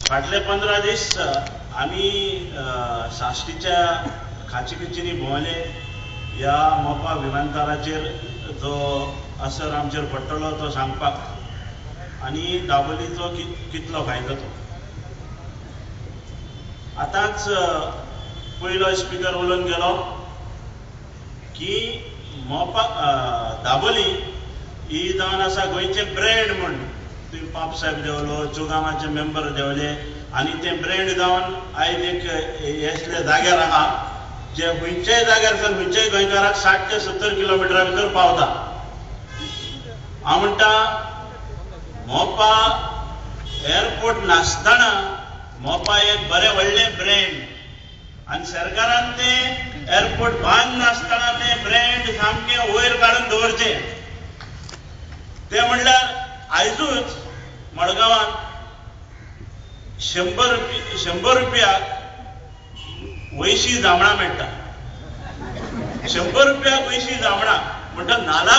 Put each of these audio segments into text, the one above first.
फाटले 15 दीस आम्ही साश्टीच्या खाचेकुचींनी भोंवले. ह्या मोपा विमानतळाचेर जो असर आमचेर पडटलो तो सांगपाक आनी दाबोलीचो कितलो फायदो तो. आतांच पयलो स्पीकर उलोवन गेलो की मोपा दाबोली ही जावन आसा गोंयचे ब्रँड म्हण. तुवें पाप साहेब देवलो, चुगामाचे मेंबर देवले आनी ते ब्रँड जावन आयज एक असले जाग्यार आहा जे खंयच्याय जाग्यार सावन खंयच्याय गोंयकाराक 60 ते 70 किलोमिटरा भितर पावता. हांव म्हणटा मोपा एअरपोर्ट नासतना मोपा एक बरें व्हडलें ब्रँड आनी सरकारान ते एअरपोर्ट बांद नासतना ते ब्रँड सामकें वयर काडून दवरचे. ते म्हणल्यार आयजूच मडगांवांत 100 रुपयाक वयशीं जांबळां मेळटा. 100 रुपयाक वयशीं जांबळां म्हणटा नाल्ला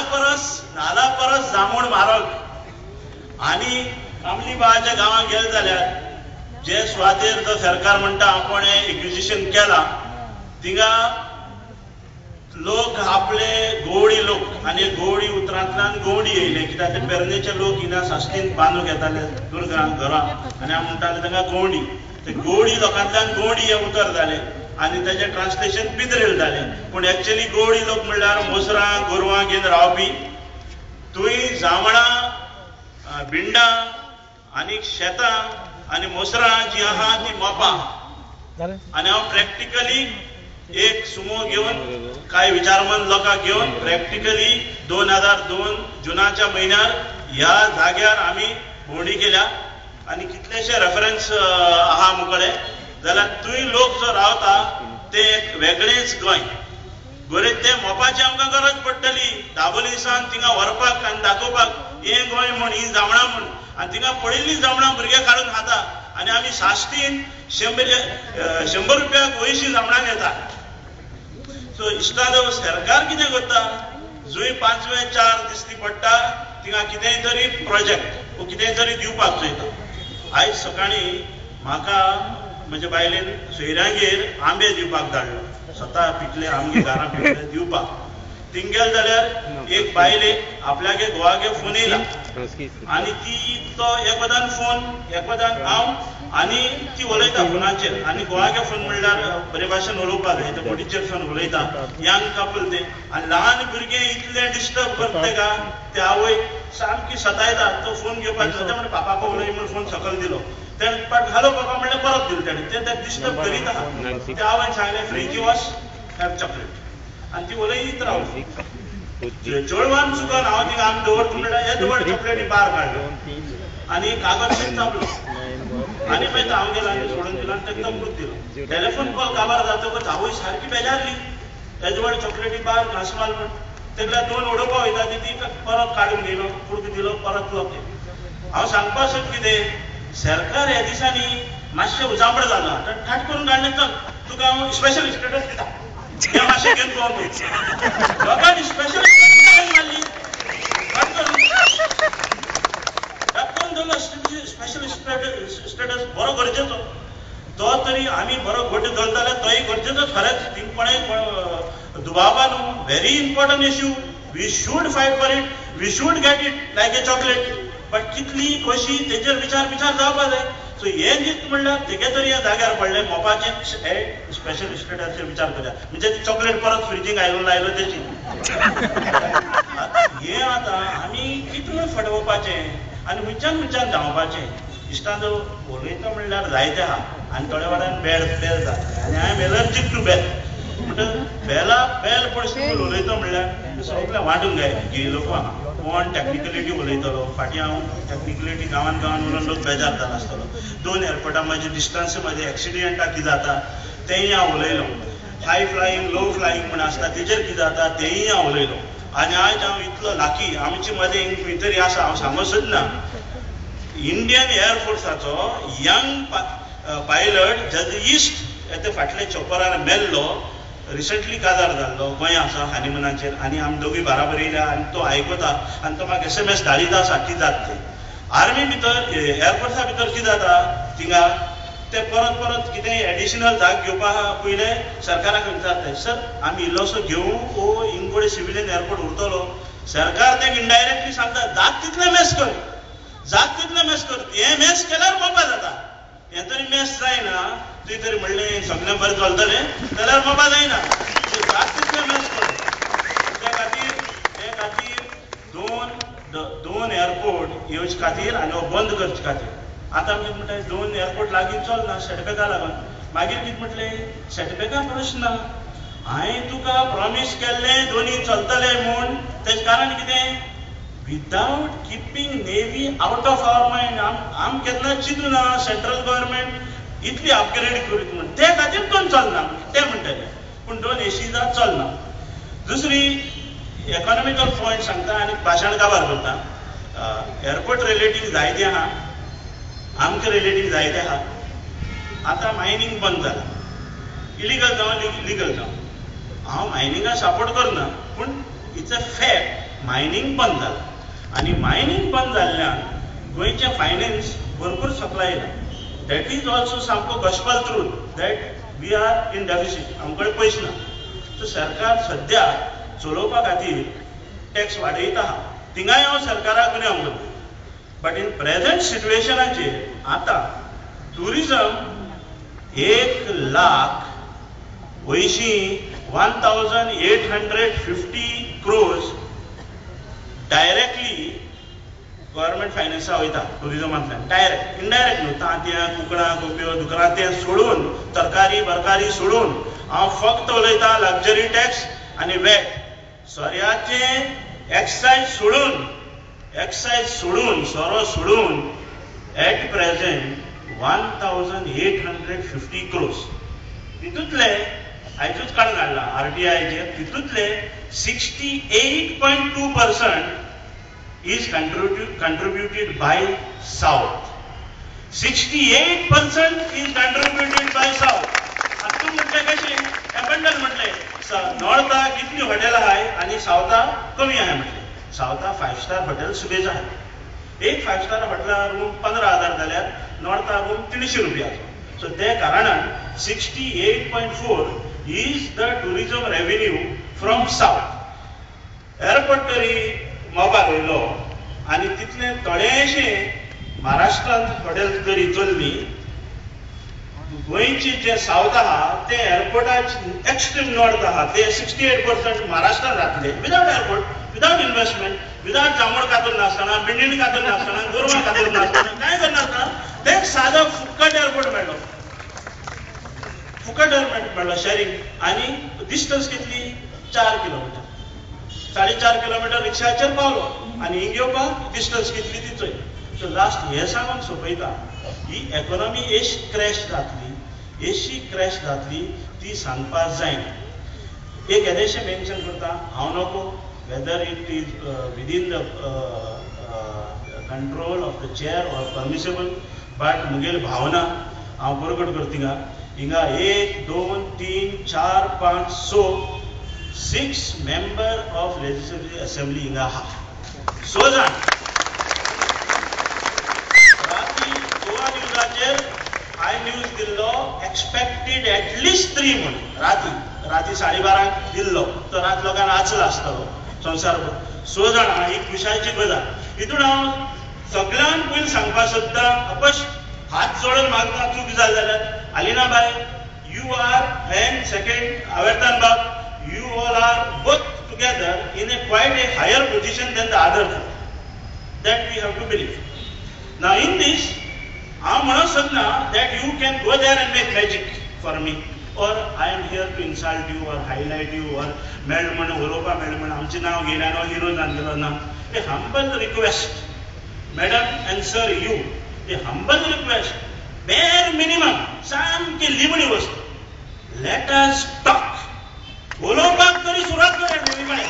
परस जांबूळ म्हारग. आनी कामली बाळाच्या गांवांत गेले जाल्यार जे सुवातेर तो सरकार म्हणटा आपण एक्विजिशन केलां थिंगा लोक आपले गवळी लोक आनी गवळी उतरांतल्यान गवळी येयले कित्याक ते पेरनेचे लोक हिंगा साश्टीन बांदूंक येताले दुर्गां घरां आनी हांव म्हणटाले तांकां गवळी. ते गवळी लोकांतल्यान गवळी हे उतर जाले आनी ताचें ट्रान्सलेशन पिद्रेल जालें. पूण एक्चुअली गवळी लोक म्हणल्यार मोसरां गोरवां घेवन रावपी. थंय जांबळां भिंडां आनी शेतां आनी मोसरां जी आहा ती मोपा. आनी हांव प्रॅक्टिकली एक सुमो घेवन कांय विचारमंत लोकांक घेवन प्रॅक्टिकली 2002 जुनाच्या म्हयन्यार ह्या जाग्यार आमी भोंवडी केल्या आनी कितलेशे रेफरन्स आहा मुकडे जाल्यार थंय लोक जो रावता ते एक वेगळेंच गोंय. बरें ते मोपाची आमकां गरज पडटली दाबोली सावन थिंगा व्हरपाक आनी दाखोवपाक हें गोंय म्हण ही जांबळां म्हण. आनी थिंगा पडिल्लीं जांबळां भुरगे काडून खाता आनी आमी साश्टीन 100 रुपयाक वयशीं जांबळां घेता. सो इश्टादो सरकार कितें करता जंय 5वे 4 दिसती पडटा थिंगा कितेंय तरी प्रोजेक्ट वो कितेंय तरी दिवपाक चयता. आयज सकाळीं म्हाका म्हज्या बायलेन सोयऱ्यांगेर आंबे दिवपाक धाडलो. स्वता पिकले आमगे घरां पिकले दिवपाक. थिंग गेले जाल्यार एक बायले आपल्यागे घोवागे फोन येयला आनी ती तो एकवदान फोन एकवदान हांव आनी ती उलयता फोनाचेर आनी घोवागे फोन म्हणल्यार बरे भाशेन उलोवपाक जाय. ते मोटीचेर फोन उलयता यंग कपल ते आनी ल्हान भुरगे इतले डिस्टर्ब करता का ते आवय सामकी सतायता. तो फोन घेवपाक ते म्हणटा पापाको उलय म्हूण फोन सकयल दिलो. तेणें पाट घालो पापा म्हणल्यार परत दिलो तेणें. ते डिस्टर्ब करीत आहा. ते आवयन सांगलें फ्रिजी वॉश हॅव चॉकलेट आनी ती उलयत रावली. चेडवान चुकून हांव थिंगा आमी दवरता म्हणल्यार हे दवर चॉकलेटी बार काडलो आनी कागद शीट चापलो आनी मागीर हांव गेलो आनी सोडून दिलो आनी ताका तंबूच दिलो. टॅलिफोन कॉल काबार जातकच आवय सारकी बेजारली. हेजे व्हड चॉकलेटी बार घासमाल म्हण. तेका 2 उडोवपाक वयता ती परत काडून घेयलो पुडको दिलो परत लॉक केलो. हांव सांगपा सोद कितें सरकार ह्या दिसांनी मातशें उजांबड जालो. ठाट करून काडलें चल तुका हांव स्पेशल स्टेटस दिता हे मातशें घेवन पळोवन लोकांनी स्पेशल स्टेटस मारली. स्पेशल स्टेटस बरो गरजेचो तो तरी आमी बरो घट धरता जाल्यार तोय गरजेचो खरेंच. थिंगपणे दुबाबा न्हू very important issue. We should fight for it. We should get it like a chocolate. But कितली कशी तेजेर विचार जावपाक जाय. सो हें जीत म्हणल्यार तेगे तरी ह्या जाग्यार पडलें मोपाचें हे स्पेशल स्टेटसाचेर विचार करूया म्हणजे ती चॉकलेट परत फ्रिजींक लायलो तेची. हें आतां आमी कितें म्हूण फटोवपाचें आनी खंयच्यान धांवपाचें. इश्टांदो उलयता म्हणल्यार जायते आहा आनी थोड्या वेळान बेल जाता आनी I am allergic to bell. म्हणटा बेल पडून उलयता म्हणल्यार सगळें वांटूंक जाय. घेयलो कोण टॅक्निकलिटी उलयतलो. फाटीं हांव टॅक्निकलिटी गांवांत उलोवन लोक बेजार जाला आसतलो. 2 एअरपोर्टां म्हाजे डिस्टन्स मध्ये एक्सिडेंटा कितें जाता तेंय हांव उलयलो. हाय फ्लायींग लो फ्लायींग म्हण आसता तेजेर कितें जाता तेंय हांव उलयलो. आनी आयज हांव इतलो लाकी आमचे मदें खंय तरी आसा हांव सांगूंक सोदना इंडियन एअरफोर्साचो यंग पायलट जज इश्ट ते फाटले चोपरार मेल्लो रिसेंटली काजार जाल्लो गोंया आसा हनीमुनाचेर आनी आमी दोगी बाराबर येयल्या आनी तो आयकता आनी तो म्हाका SMS धाडिता आसा कितें जाता तें. आर्मी भितर एअरफोर्सा भितर कितें जाता थिंगा ते परत परत कितें एडिशनल जाग घेवपा पयले सरकाराक विचारताय सर आमी इल्लोसो घेवं ओ इंगोडे सिव्हिलियन एअरपोर्ट उरतलो सरकार तें इनडायरेक्टली सांगता जात तितलें मेस कर जात तितलें मेस कर हें मेस केल्यार मोपा जाता हें तरी मेस जायना तुवें तरी म्हणलें सगळें बरें चलतलें जाल्यार मोपा जायना जात तितलें मेस कर ते खातीर दोन एअरपोर्ट येवचे खातीर आनी हो बंद करचे खातीर आतां कितें म्हणटाय दोन एअरपोर्ट लागीं चलना सेटबॅका लागून मागीर कितें म्हटलें सेटबॅका प्रश्न ना हांवें तुका प्रॉमीस केल्लें दोनी चलतले म्हूण तेजें कारण कितें without keeping navy out of our mind आम केन्ना चिंतूं ना सेंट्रल गव्हर्मेंट इतली अपग्रेड करीत म्हूण ते खातीर दोन चलना ते म्हणटले पूण दोन एसीजा चलना दुसरी इकॉनॉमिकल पॉयंट सांगता आनी भाशण काबार करता एअरपोर्ट रिलेटीव जायते आहा आमकां रिलेटीव जायते आहा आतां मायनींग बंद जाला इलिगल जावं लिगल जावं हांव मायनिंगाक सपोर्ट करना पूण इट्स अ फॅक्ट मायनींग बंद जाला आनी मायनींग बंद जाल्ल्यान गोंयचें फायनान्स भरपूर सप्लाय येयला दॅट इज ऑल्सो सामको gospel truth that we are in deficit आमचे कडेन पयशे ना सो सरकार सद्या चलोवपा खातीर टॅक्स वाडयत आहा थिंगाय हांव सरकाराक उणी हांव करता बट इन प्रेझेंट सिट्युएशनाचेर आतां tourism 1 lakh 1850 crores directly government फायनान्सा वयता टुरिजमांतल्यान डायरेक्ट इनडायरेक्ट न्हू तांतयां कुंकळां गोप्यो दुकरांतें सोडून तरकारी बरकारी सोडून हांव फक्त उलयतां लक्झरी टॅक्स आनी वॅट सोऱ्याचे एक्सायज सोडून सोरो सोडून एट प्रेझेंट 1850 crores तितूंतले आयजूच काडून हाडला आरटीआयचेर तितूंतले 68.2% is contributed by South. 68% is contributed by South. आता तू म्हटले कशें एबंडन म्हटले नॉर्थाक कितली हॉटेल आहाय आनी सावथाक कमी आहाय म्हटले सावथाक 5 स्टार हॉटेल सुबेज आहाय एक 5 स्टार हॉटेला रूम 15,000 जाल्यार नॉर्थाक रूम 300 रुपयाचो सो ते कारणान 68.4 is the tourism revenue from South. Airport तरी मोबायल वयलो आनी तितले थोडेशें महाराष्ट्रांत हॉटेल तरी चल्ली गोंयचे जे सावथ आहा ते एअरपोर्टाचे एक्स्ट्रीम नॉर्थ आहा ते 68% महाराष्ट्रांत जातले without airport without investment without जांबूळ कातून नासतना बिंडीण कातून नासतना गोरवां कातून नासतना कांय करनासतना ते सादो फुकट एअरपोर्ट मेळ्ळो फुकट एअरपोर्ट मेळ्ळो शेअरिंग आनी डिस्टन्स कितली 4 किलोमीटर 4.5 किलोमीटर रिक्षाचेर पावलो आनी हिंग येवपाक डिस्टन्स कितली ती चोय सो लास्ट हे सांगून सोंपयता ही इकॉनॉमी अशी क्रॅश जातली ती सांगपाक जायना एक येदेशें मेन्शन करता हांव नको whether it is within the control of the chair or permissible but मुगेली भावना हांव बरोबर करता हिंगा 1 2 3 4 5 6 member of legislative assembly हिंगा आहा 6 जाण राती गोवा न्यूजाचेर हाय न्यूज दिल्लो एक्सपेक्टेड एटलिस्ट 3 म्हूण राती 12:30 दिल्लो तो रात लोकांक आचलो आसतलो संवसारभर 6 जाण आहा ही खुशालची गजाल हितून हांव सगळ्यांक पयलीं सांगपाक सोदता अपश हात जोडून मागता चूक जाली जाल्यार आलिना by you are and second आवर्तान बाब you all are both together in a quite a higher position than the other two. That we have to believe. Now in this, I am not saying that you can go there and make magic for me, or I am here to insult you or highlight you or madman Europa madman amche nav gela no hero jangelo na. A humble request, madam and sir, you a humble request, bare minimum, samke limoni vastu. Let us talk. उलोवपाक तरी सुरवात करूया न्ही bye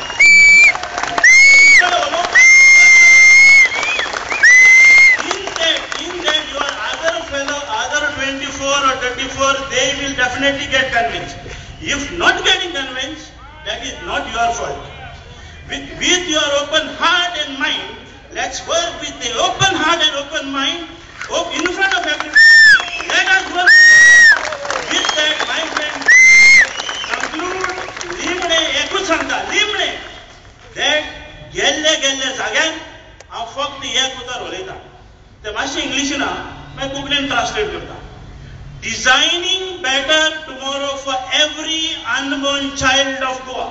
in that your other 24 or 34 they will definitely get convinced if not getting convinced that is not your fault with your open heart and mind Let's work with the open heart and open mind in front of everyone. Let us work with that, my friend. Conclude लिमणे एकूच सांगता लिमणे that गेल्ले जाग्यान हांव फक्त एक उतर उलयता ते मातशें इंग्लिशीन मागीर कोंकणीन ट्रान्सलेट करता. Designing better tomorrow for every unborn child of Goa.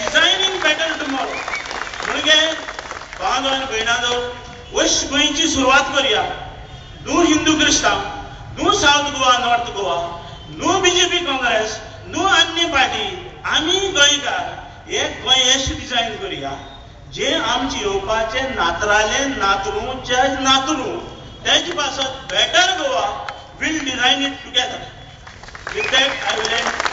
Designing better tomorrow. म्हणजे भावांनो आनी भयणांनो अशी गोंयची सुरवात करुया. न्हू हिंदू क्रिस्तांव, न्हू साऊथ गोवा, नॉर्थ गोवा, न्हू बीजेपी काँग्रेस, न्हू अन्य पार्टी, आमी गोंयकार एक गोंय अशें डिझायन करुया जे आमचे येवपाचे नातराले नातरूचे नातरू तेजे पासत better Goa will design it together. With that, I will end.